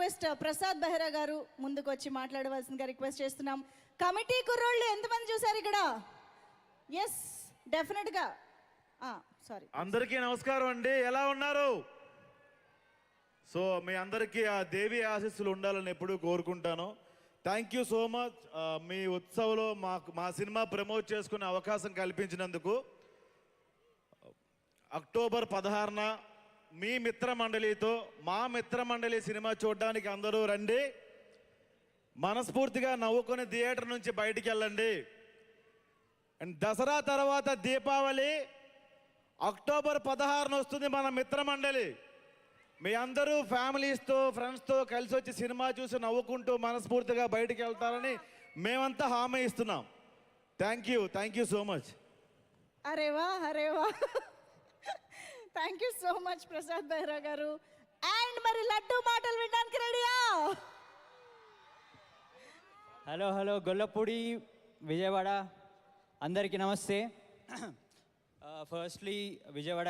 Request Prasad Behra గారు ముందుకు వచ్చి మాట్లాడవలసిందిగా రిక్వెస్ట్ చేస్తున్నాం. కమిటీ కుర్రోళ్ళు ఎంతమంది చూసారు ఇక్కడ? ఎస్, డెఫినెట్గా. సారీ, అందరికీ నమస్కారం అండి. ఎలా ఉన్నారు? సో మీ అందరికీ ఆ దేవి ఆశీస్సులు ఉండాలని ఎప్పుడూ కోరుకుంటాను. Thank you so much. మీ ఉత్సవంలో మా సినిమా ప్రమోట్ చేసుకునే అవకాశం కల్పించినందుకు. అక్టోబర్ 16న మీ మిత్రమండలితో మా మిత్రమండలి సినిమా చూడడానికి అందరూ రండి. మనస్ఫూర్తిగా నవ్వుకొని థియేటర్ నుంచి బయటికి వెళ్ళండి. అండ్ దసరా తర్వాత దీపావళి అక్టోబర్ 16న వస్తుంది మన మిత్రమండలి. మీ అందరూ ఫ్యామిలీస్తో ఫ్రెండ్స్తో కలిసి వచ్చి సినిమా చూసి నవ్వుకుంటూ మనస్ఫూర్తిగా బయటికి వెళ్తారని మేమంతా హామీ ఇస్తున్నాం. Thank you so much. అరే వా thank you so much Prasad Behra గారు. అండ్ మరి లడ్డు మాటలు వినడానికి రెడీయా? హలో గొల్లపూడి విజయవాడ అందరికీ నమస్తే. ఫస్ట్లీ విజయవాడ